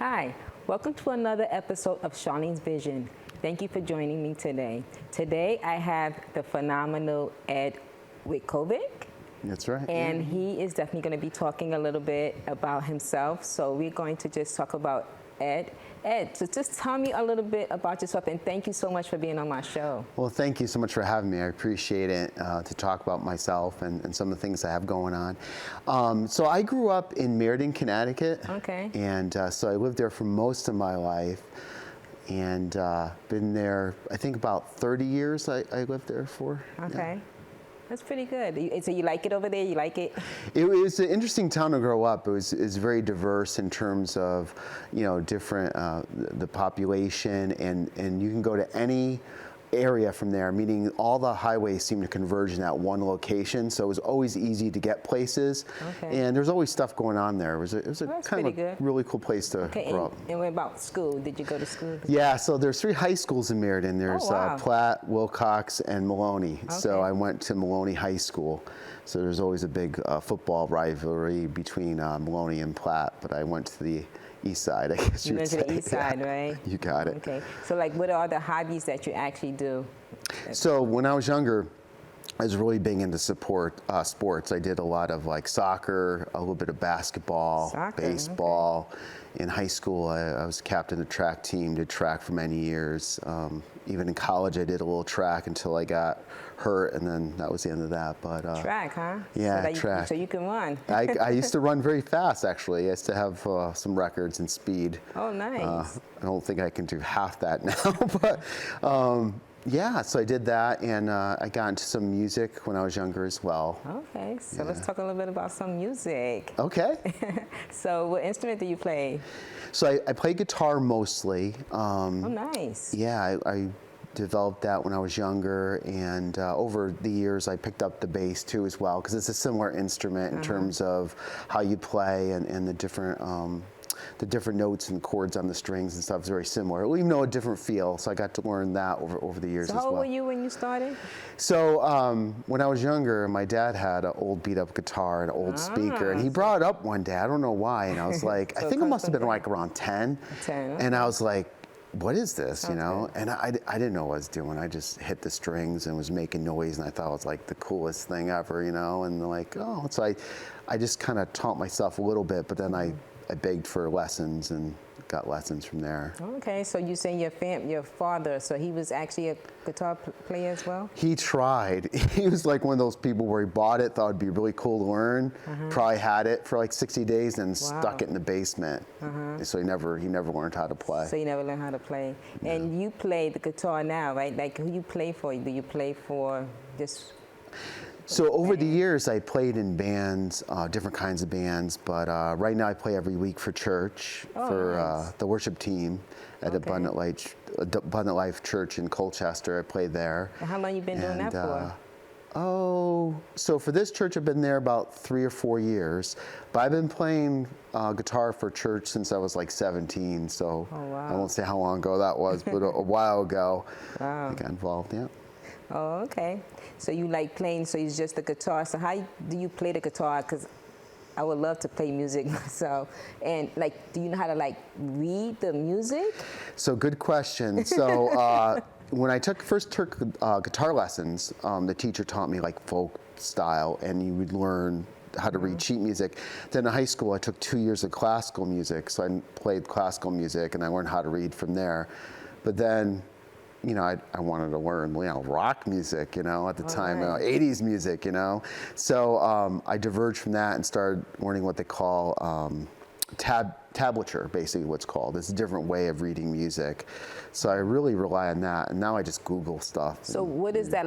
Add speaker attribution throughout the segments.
Speaker 1: Hi, welcome to another episode of Charlene's Vision. Thank you for joining me today. Today I have the phenomenal Ed Witkovic.
Speaker 2: That's right.
Speaker 1: And he is definitely going to be talking a little bit about himself. So we're going to just talk about Ed. Ed, so just tell me a little bit about yourself, and thank you so much for being on my show.
Speaker 2: Well, thank you so much for having me. I appreciate it to talk about myself and some of the things I have going on. So I grew up in Meriden, Connecticut.
Speaker 1: Okay.
Speaker 2: And so I lived there for most of my life. And been there, I think about 30 years I lived there for.
Speaker 1: Okay. Yeah. That's pretty good. So you like it over there? You like it?
Speaker 2: It was an interesting town to grow up. It was very diverse in terms of, different, the population, and you can go to any area from there, meaning all the highways seem to converge in that one location. So it was always easy to get places. Okay. And there's always stuff going on there. It was a kind of a really cool place to grow up.
Speaker 1: And what about school? Did you go to school?
Speaker 2: Yeah, so there's 3 high schools in Meriden. There's Platt, Wilcox, and Maloney. Okay. So I went to Maloney High School. So there's always a big football rivalry between Maloney and Platt, but I went to the east side, I guess you would say.
Speaker 1: You went to the east side, right?
Speaker 2: You got it.
Speaker 1: Okay. So what are the hobbies that you actually do?
Speaker 2: So when I was younger, I was really big into sports. I did a lot of soccer, a little bit of basketball, baseball. Okay. In high school, I was captain of the track team, did track for many years. Even in college, I did a little track until I got hurt, and then that was the end of that. But
Speaker 1: track, huh?
Speaker 2: Yeah, so track.
Speaker 1: So you can run.
Speaker 2: I used to run very fast, actually. I used to have some records in speed.
Speaker 1: Oh, nice.
Speaker 2: I don't think I can do half that now, but yeah, so I did that, and I got into some music when I was younger as well.
Speaker 1: Okay, so let's talk a little bit about some music.
Speaker 2: Okay.
Speaker 1: So what instrument do you play?
Speaker 2: So I play guitar mostly.
Speaker 1: Oh, nice.
Speaker 2: Yeah, I developed that when I was younger, and over the years I picked up the bass too as well, because it's a similar instrument in terms of how you play and the different notes and chords on the strings and stuff is very similar, even though a different feel. So I got to learn that over the years as well.
Speaker 1: So how old were you when you started?
Speaker 2: So when I was younger, my dad had an old beat up guitar, an old speaker, and he brought it up one day. I don't know why. And I was like, I think it must have been around 10. 10. Okay. And I was like, what is this, you know? And I didn't know what I was doing. I just hit the strings and was making noise, and I thought it was like the coolest thing ever, and so I just kind of taught myself a little bit, but then I begged for lessons and got lessons from there.
Speaker 1: Okay, so you say your father, so he was actually a guitar player as well? He
Speaker 2: tried. He was like one of those people where he bought it, thought it'd be really cool to learn, probably had it for 60 days and stuck it in the basement. So he never learned how to play.
Speaker 1: So you never learned how to play. Yeah. And you play the guitar now, right? Like, who you play for? Do you play for just...
Speaker 2: So over the years, I played in bands, different kinds of bands, but right now I play every week for church, for the worship team at Abundant Life Church in Colchester. I play there.
Speaker 1: And how long you been doing that for?
Speaker 2: So for this church, I've been there about 3 or 4 years, but I've been playing guitar for church since I was 17, so I won't say how long ago that was, but a while ago I got involved, yeah.
Speaker 1: Oh, okay. So you like playing, so it's just the guitar. So how do you play the guitar? Because I would love to play music myself. And do you know how to read the music?
Speaker 2: So good question. So when I first took guitar lessons, the teacher taught me folk style, and you would learn how to read sheet music. Then in high school, I took 2 years of classical music. So I played classical music, and I learned how to read from there. But then I wanted to learn, rock music, at the time, 80s music, So I diverged from that and started learning what they call tablature, basically what's called. It's a different way of reading music. So I really rely on that, and now I just Google stuff.
Speaker 1: So what is that,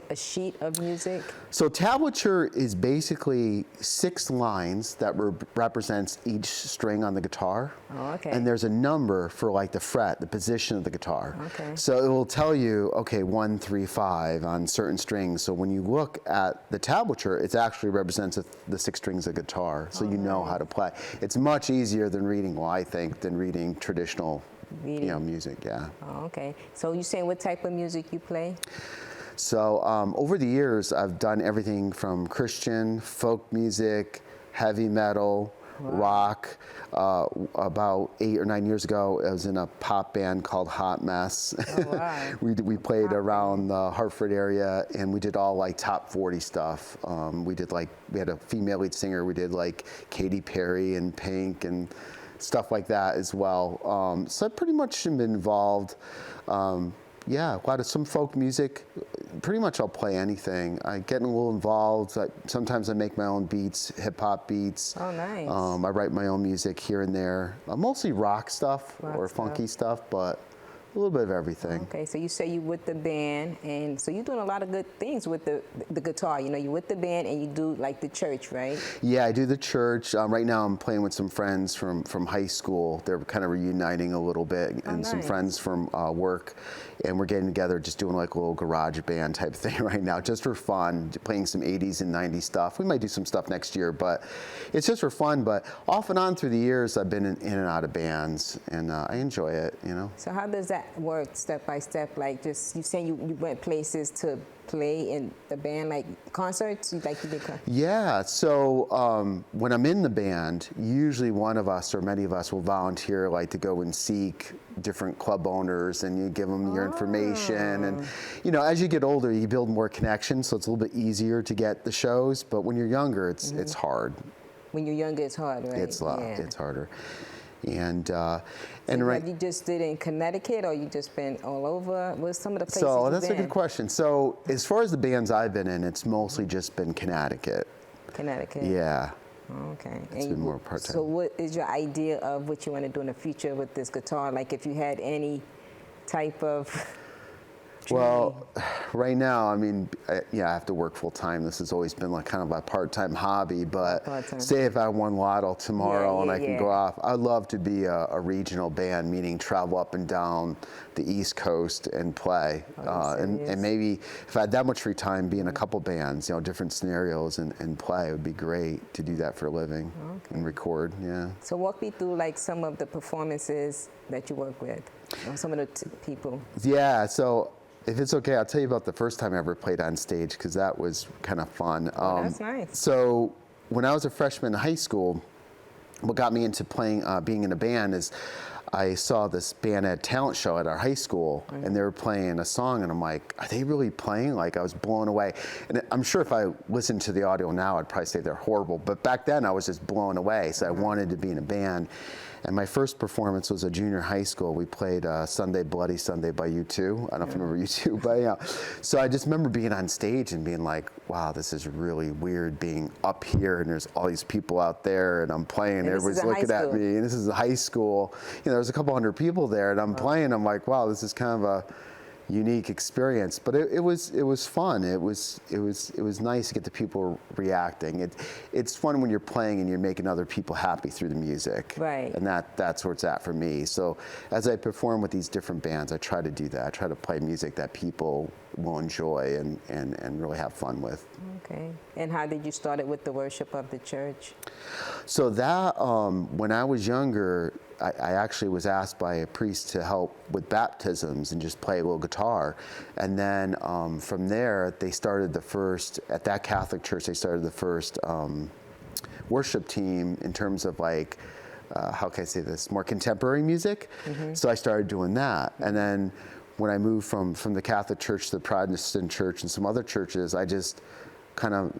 Speaker 1: a sheet of music?
Speaker 2: So tablature is basically 6 lines that represents each string on the guitar.
Speaker 1: Oh, okay.
Speaker 2: And there's a number for the fret, the position of the guitar.
Speaker 1: Okay.
Speaker 2: So it will tell you, okay, 1, 3, 5 on certain strings. So when you look at the tablature, it actually represents the 6 strings of guitar, so you know how to play. It's much easier than reading, I think, than reading traditional music, yeah.
Speaker 1: Oh, okay. So you're saying what type of music you play?
Speaker 2: So over the years, I've done everything from Christian, folk music, heavy metal, rock. About 8 or 9 years ago, I was in a pop band called Hot Mess.
Speaker 1: Oh, wow.
Speaker 2: we played around the Hartford area, and we did all like top 40 stuff. We had a female lead singer. We did like Katy Perry and Pink and stuff like that as well. So I pretty much been involved. Yeah, a lot of some folk music. Pretty much I'll play anything. I get a little involved. Sometimes I make my own beats, hip hop beats.
Speaker 1: Oh, nice.
Speaker 2: I write my own music here and there. Mostly rock stuff or funky stuff, but a little bit of everything.
Speaker 1: Okay, so you say you with the band, and so you're doing a lot of good things with the guitar. You know, you with the band, and you do like the church, right?
Speaker 2: Yeah, I do the church. Right now, I'm playing with some friends from high school. They're kind of reuniting a little bit, and some friends from work, and we're getting together, just doing like a little garage band type thing right now, just for fun. Playing some 80s and 90s stuff. We might do some stuff next year, but it's just for fun. But off and on through the years, I've been in and out of bands, and I enjoy it. You know.
Speaker 1: So how does that work step by step? Like, just you saying you went places to play in the band, like concerts? You did concerts?
Speaker 2: Yeah, so when I'm in the band, usually one of us or many of us will volunteer, like to go and seek different club owners, and you give them your information. And you know, as you get older, you build more connections, so it's a little bit easier to get the shows. But when you're younger, it's hard.
Speaker 1: When you're younger, it's hard, right?
Speaker 2: It's harder. And
Speaker 1: have you just did it in Connecticut, or you just been all over? What's some of the places
Speaker 2: So
Speaker 1: you've
Speaker 2: that's
Speaker 1: been?
Speaker 2: a good question. So as far as the bands I've been in, it's mostly just been Connecticut.
Speaker 1: Connecticut.
Speaker 2: Yeah.
Speaker 1: Okay.
Speaker 2: It's been more part-time.
Speaker 1: So what is your idea of what you want to do in the future with this guitar? Like, if you had any type of
Speaker 2: Well, right now, I mean, I have to work full time. This has always been like kind of a part-time hobby, but say if I won Lotto tomorrow and I can go off, I'd love to be a regional band, meaning travel up and down the East Coast and play. And maybe if I had that much free time, be in a couple bands, you know, different scenarios and play. It would be great to do that for a living and record, yeah.
Speaker 1: So walk me through like some of the performances that you work with, or some of the people.
Speaker 2: Yeah, so if it's okay, I'll tell you about the first time I ever played on stage, because that was kind of fun.
Speaker 1: That's nice.
Speaker 2: So when I was a freshman in high school, what got me into playing, being in a band is I saw this band at a talent show at our high school, and they were playing a song, and I'm like, are they really playing? Like, I was blown away. And I'm sure if I listened to the audio now, I'd probably say they're horrible. But back then, I was just blown away, so I wanted to be in a band. And my first performance was a junior high school. We played Sunday Bloody Sunday by U2. I don't know if you remember U2, but yeah. So I just remember being on stage and being like, wow, this is really weird being up here, and there's all these people out there, and I'm playing, and everybody's looking at me, and this is a high school. You know, there's a couple hundred people there, and I'm playing. I'm like, wow, this is kind of a unique experience, but it was fun. It was nice to get the people reacting. It's fun when you're playing and you're making other people happy through the music.
Speaker 1: Right.
Speaker 2: And that's where it's at for me. So as I perform with these different bands, I try to do that. I try to play music that people will enjoy and really have fun with.
Speaker 1: Okay. And how did you start it with the worship of the church?
Speaker 2: So that when I was younger, I actually was asked by a priest to help with baptisms and just play a little guitar. And then from there, they started the first, at that Catholic church, they started the first worship team in terms of like, how can I say this, more contemporary music. So I started doing that. And then when I moved from the Catholic church to the Protestant church and some other churches, I just kind of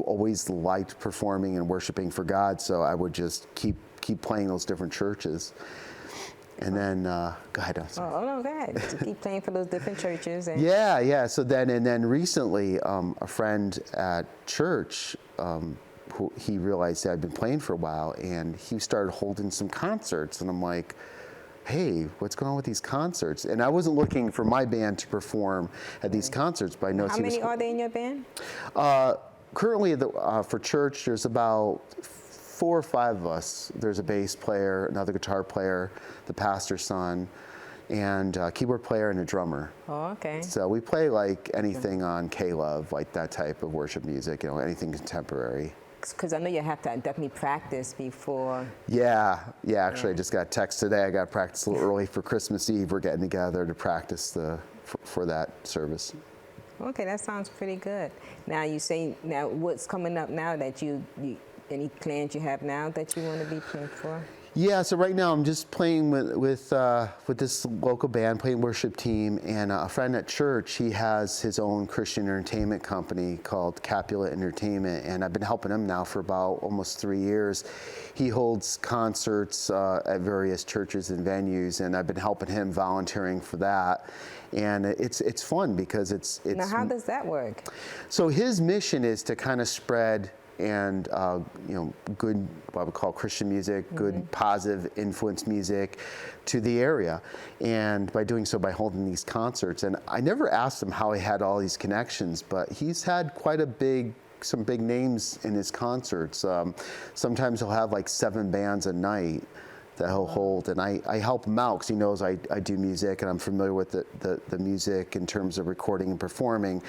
Speaker 2: always liked performing and worshiping for God. So I would just keep playing those different churches. And then, go ahead.
Speaker 1: Oh, no, go ahead. So keep playing for those different churches. And
Speaker 2: Yeah. So then recently, a friend at church, he realized that I'd been playing for a while, and he started holding some concerts. And I'm like, hey, what's going on with these concerts? And I wasn't looking for my band to perform at these concerts, but I noticed
Speaker 1: how many are there in your band?
Speaker 2: Currently, for church, there's about 4 or 5 of us. There's a bass player, another guitar player, the pastor's son, and a keyboard player and a drummer.
Speaker 1: Oh, okay.
Speaker 2: So we play like anything on K-Love, like that type of worship music, you know, anything contemporary.
Speaker 1: Because I know you have to definitely practice before.
Speaker 2: Yeah. Actually, I just got a text today. I got to practice a little early for Christmas Eve. We're getting together to practice for that service.
Speaker 1: Okay, that sounds pretty good. Now you say, now what's coming up now that any plans you have now that you want to be playing for?
Speaker 2: Yeah, so right now I'm just playing with this local band, playing worship team, and a friend at church, he has his own Christian entertainment company called Capulet Entertainment, and I've been helping him now for about almost 3 years. He holds concerts at various churches and venues, and I've been helping him volunteering for that. And it's fun because it's
Speaker 1: Now, how does that work?
Speaker 2: So his mission is to kind of spread and good, what I would call Christian music, good positive influence music to the area. And by doing so, by holding these concerts. And I never asked him how he had all these connections, but he's had quite some big names in his concerts. Sometimes he'll have like 7 bands a night that he'll hold, and I help him out because he knows I do music and I'm familiar with the music in terms of recording and performing.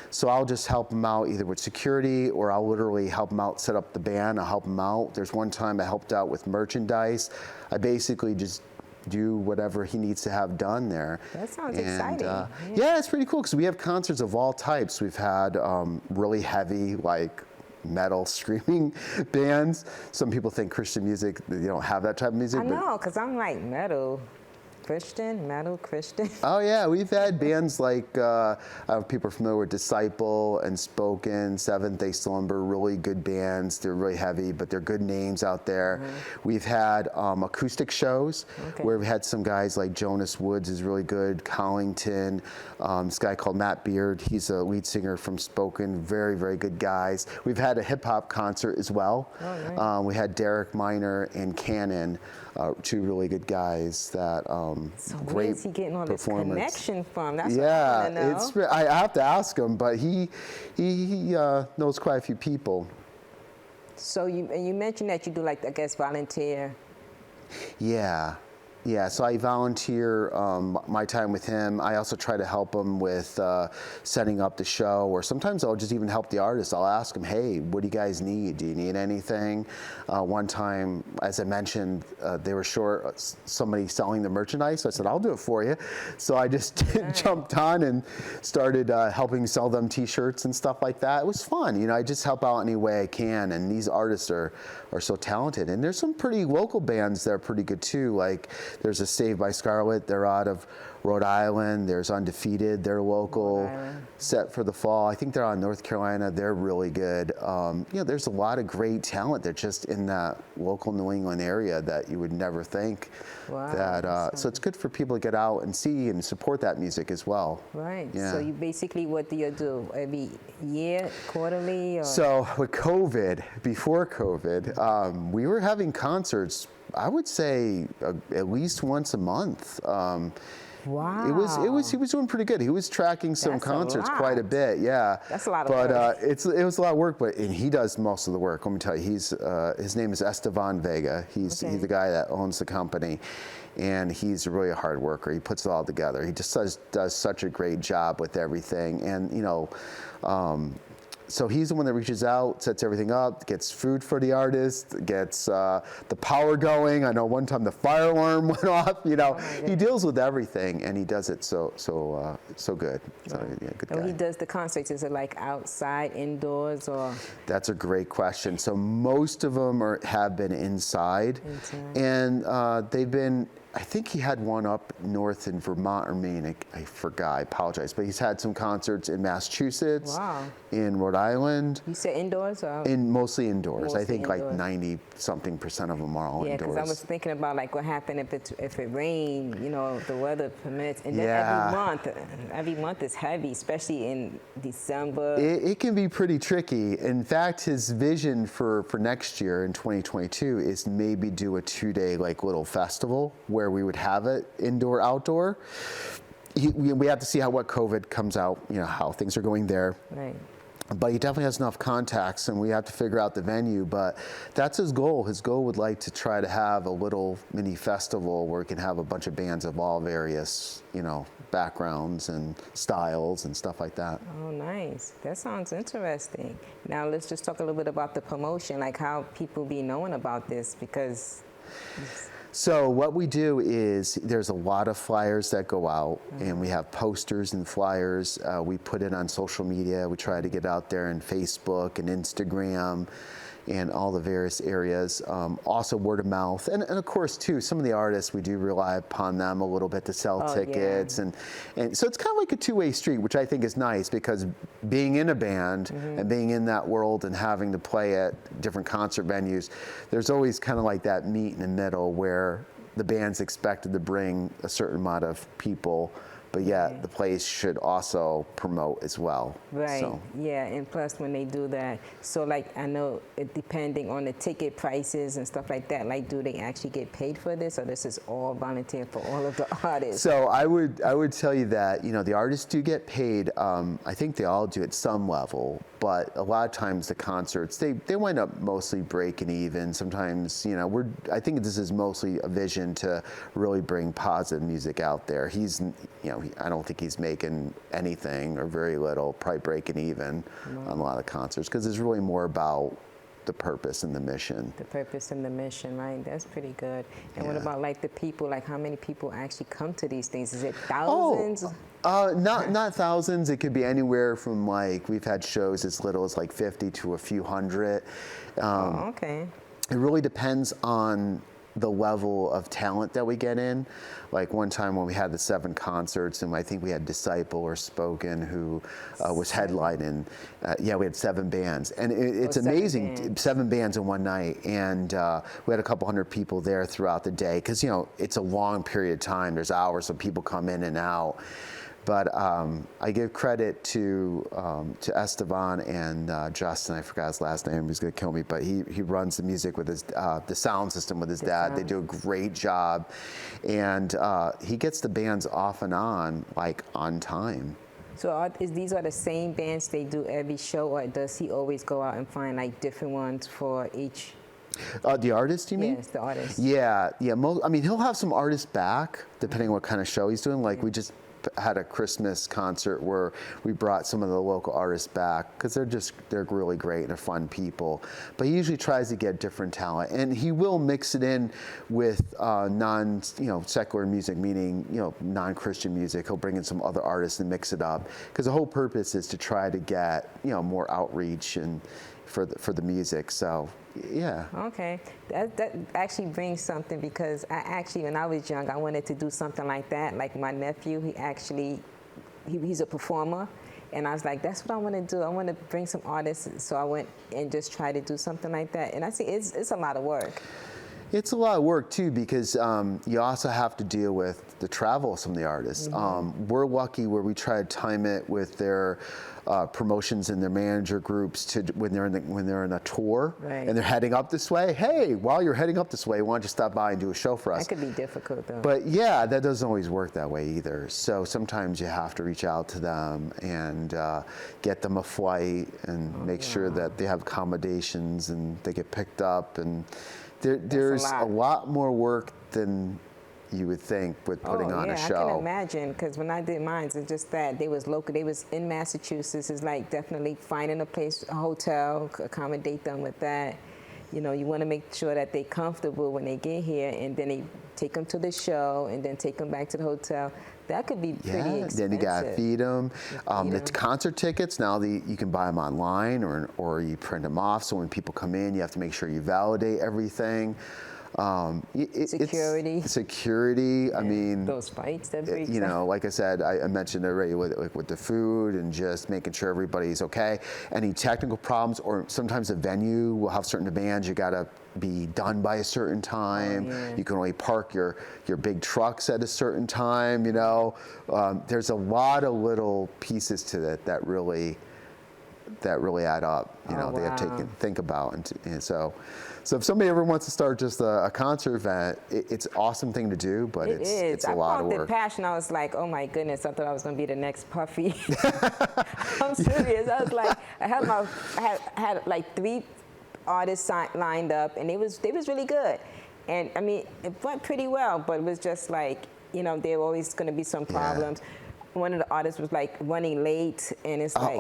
Speaker 2: So I'll just help him out either with security, or I'll literally help him out set up the band. I'll help him out. There's one time I helped out with merchandise. I basically just do whatever he needs to have done there.
Speaker 1: That sounds exciting.
Speaker 2: Yeah, it's pretty cool because we have concerts of all types. We've had really heavy, like metal screaming bands. Some people think Christian music, you don't have that type of music.
Speaker 1: I know, because I'm like metal Christian.
Speaker 2: Oh yeah, we've had bands like people are familiar with Disciple and Spoken, Seventh Day Slumber, really good bands. They're really heavy, but they're good names out there. We've had acoustic shows where we've had some guys like Jonas Woods is really good, Collington, this guy called Matt Beard, he's a lead singer from Spoken, very, very good guys. We've had a hip hop concert as well. We had Derek Minor and Cannon, 2 really good guys that
Speaker 1: So
Speaker 2: great
Speaker 1: where is he getting all this connection from? That's what I want to know.
Speaker 2: I have to ask him, but he knows quite a few people.
Speaker 1: So you mentioned that you do, like, I guess, volunteer.
Speaker 2: Yeah, so I volunteer my time with him. I also try to help him with setting up the show, or sometimes I'll just even help the artist. I'll ask him, hey, what do you guys need? Do you need anything? One time, as I mentioned, they were short somebody selling the merchandise. So I said, I'll do it for you. So I just jumped on and started helping sell them T-shirts and stuff like that. It was fun. I just help out any way I can. And these artists are so talented. And there's some pretty local bands that are pretty good too. Like, there's a Saved by Scarlet. They're out of Rhode Island. There's Undefeated. They're local. Set for the Fall. I think they're out in North Carolina. They're really good. There's a lot of great talent. They're just in that local New England area that you would never think. So it's good for people to get out and see and support that music as well.
Speaker 1: Right.
Speaker 2: Yeah.
Speaker 1: So you basically, what do you do? Every year, quarterly? Or?
Speaker 2: So with before COVID, we were having concerts, I would say at least once a month.
Speaker 1: Wow.
Speaker 2: He was doing pretty good. He was tracking some concerts quite a bit. Yeah.
Speaker 1: That's a lot of work.
Speaker 2: But it was a lot of work. And he does most of the work. Let me tell you, his name is Esteban Vega. He's the guy that owns the company, and he's really a hard worker. He puts it all together. He just does such a great job with everything. And so he's the one that reaches out, sets everything up, gets food for the artist, gets the power going. I know one time the fire alarm went off. He deals with everything, and he does it so good. So, yeah, good guy.
Speaker 1: When he does the concerts, is it like outside, indoors, or?
Speaker 2: That's a great question. So most of them have been inside. And they've been. I think he had one up north in Vermont or Maine. I forgot. I apologize. But he's had some concerts in Massachusetts, in Rhode Island.
Speaker 1: You said indoors? Or?
Speaker 2: Mostly indoors.
Speaker 1: Mostly
Speaker 2: I think
Speaker 1: indoors.
Speaker 2: like 90-something% of them are all
Speaker 1: indoors. Yeah, because I was thinking about like what happened if it rained, the weather permits. And then every month is heavy, especially in December.
Speaker 2: It can be pretty tricky. In fact, his vision for next year in 2022 is maybe do a 2-day like little festival where we would have it indoor, outdoor. We have to see what COVID comes out, how things are going there.
Speaker 1: Right.
Speaker 2: But he definitely has enough contacts, and we have to figure out the venue. But that's his goal. His goal would like to try to have a little mini festival where we can have a bunch of bands of all various, backgrounds and styles and stuff like that.
Speaker 1: Oh, nice. That sounds interesting. Now let's just talk a little bit about the promotion, like how people be knowing about this, because.
Speaker 2: So what we do is there's a lot of flyers that go out, and we have posters and flyers. We put it on social media. We try to get out there on Facebook and Instagram. in all the various areas. Also word of mouth, and of course too, some of the artists, we do rely upon them a little bit to sell tickets, and so it's kind of like a two-way street, which I think is nice, because being in a band and being in that world and having to play at different concert venues, there's always kind of like that meet in the middle where the band's expected to bring a certain amount of people, but yet the place should also promote as well.
Speaker 1: Right.
Speaker 2: So.
Speaker 1: Yeah, and plus when they do that, so like I know depending on the ticket prices and stuff like that, like do they actually get paid for this, or this is all volunteer for all of the artists?
Speaker 2: So I would tell you that, you know, the artists do get paid. I think they all do at some level, but a lot of times the concerts, they wind up mostly breaking even. Sometimes, you know, I think this is mostly a vision to really bring positive music out there. He's, you know, I don't think he's making anything or very little, probably breaking even on a lot of concerts, because it's really more about the purpose and the mission.
Speaker 1: The purpose and the mission, right? That's pretty good. And what about like the people, like how many people actually come to these things? Is it thousands?
Speaker 2: Not thousands. It could be anywhere from, like, we've had shows as little as like 50 to a few hundred.
Speaker 1: Okay.
Speaker 2: It really depends on the level of talent that we get in. Like one time when we had the 7 concerts, and I think we had Disciple or Spoken who was headlining. We had 7 bands, and it's amazing. 7 bands in one night, and we had a couple hundred people there throughout the day, because, you know, it's a long period of time. There's hours of people come in and out. But I give credit to Esteban and Justin. I forgot his last name. He's gonna kill me. But he runs the music with his the sound system with his dad. They do a great job, and he gets the bands off and on, like, on time.
Speaker 1: So these are the same bands they do every show, or does he always go out and find like different ones for each?
Speaker 2: The artist, you mean?
Speaker 1: Yes, the artist.
Speaker 2: Yeah. I mean, he'll have some artists back depending on what kind of show he's doing. Like we just had a Christmas concert where we brought some of the local artists back, because they're really great and they're fun people. But he usually tries to get different talent, and he will mix it in with secular music, meaning, you know, non-Christian music. He'll bring in some other artists and mix it up, because the whole purpose is to try to get, you know, more outreach and for the music. So yeah. Okay,
Speaker 1: that actually brings something, because when I was young, I wanted to do something like that. Like my nephew, he's a performer, and I was like, that's what I want to do. I want to bring some artists. So I went and just tried to do something like that. And I see it's a lot of work.
Speaker 2: It's a lot of work too, because you also have to deal with the travel of some of the artists. We're lucky where we try to time it with their promotions and their manager groups to when they're in a tour and they're heading up this way. Hey, while you're heading up this way, why don't you stop by and do a show for us?
Speaker 1: That could be difficult though.
Speaker 2: But yeah, that doesn't always work that way either. So sometimes you have to reach out to them and get them a flight and make sure that they have accommodations and they get picked up. And there's a lot more work than you would think with putting on a show.
Speaker 1: I can imagine, because when I did mine, it's just that they was local. They was in Massachusetts. It's like definitely finding a place, a hotel, accommodate them with that. You know, you want to make sure that they're comfortable when they get here, and then they take them to the show, and then take them back to the hotel. That could be pretty expensive.
Speaker 2: Then you gotta feed them. The concert tickets, now you can buy them online, or you print them off. So when people come in, you have to make sure you validate everything. Security. I mean,
Speaker 1: those fights.
Speaker 2: You know, like I said, I mentioned already with the food and just making sure everybody's okay. Any technical problems, or sometimes a venue will have certain demands. You gotta be done by a certain time. You can only park your big trucks at a certain time. You know, there's a lot of little pieces to that really add up. You know, they have to think about, and so if somebody ever wants to start just a concert event, it's an awesome thing to do, but it's a lot of work. I felt the
Speaker 1: passion. I was like, oh my goodness, I thought I was going to be the next Puffy. I'm serious. I was like, I had like 3 artists lined up, and they was really good. And I mean, it went pretty well, but it was just like, you know, there were always going to be some problems. One of the artists was like running late, and it's like,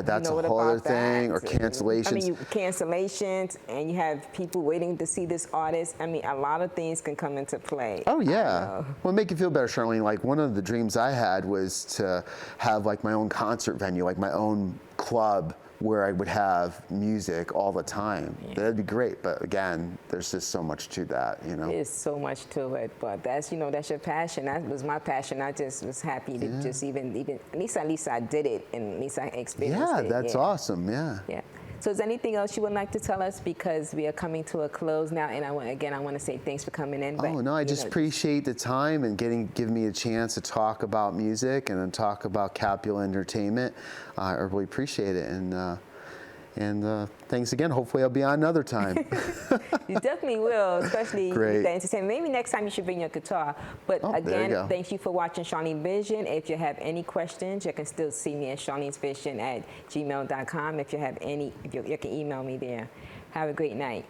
Speaker 2: that's a whole other thing, or cancellations.
Speaker 1: I mean, cancellations, and you have people waiting to see this artist. I mean, a lot of things can come into play.
Speaker 2: Oh yeah. Well, make you feel better, Charlene. Like, one of the dreams I had was to have like my own concert venue, like my own club where I would have music all the time. That'd be great, but again, there's just so much to that, you know.
Speaker 1: There's so much to it, but that's, you know, that's your passion. That was my passion. I just was happy to just even at least I did it, and at least I experienced it.
Speaker 2: Yeah, that's awesome. Yeah.
Speaker 1: Yeah. So is there anything else you would like to tell us, because we are coming to a close now, and I want to say thanks for coming in.
Speaker 2: Oh no, I just appreciate the time and giving me a chance to talk about music and then talk about Capulet Entertainment. I really appreciate it, and thanks again. Hopefully I'll be on another time.
Speaker 1: You definitely will, especially
Speaker 2: Great.
Speaker 1: with the entertainment. Maybe next time you should bring your guitar. But again, thank you for watching Charlene Vision. If you have any questions, you can still see me at charlenesvision@gmail.com. If you have any, you can email me there. Have a great night.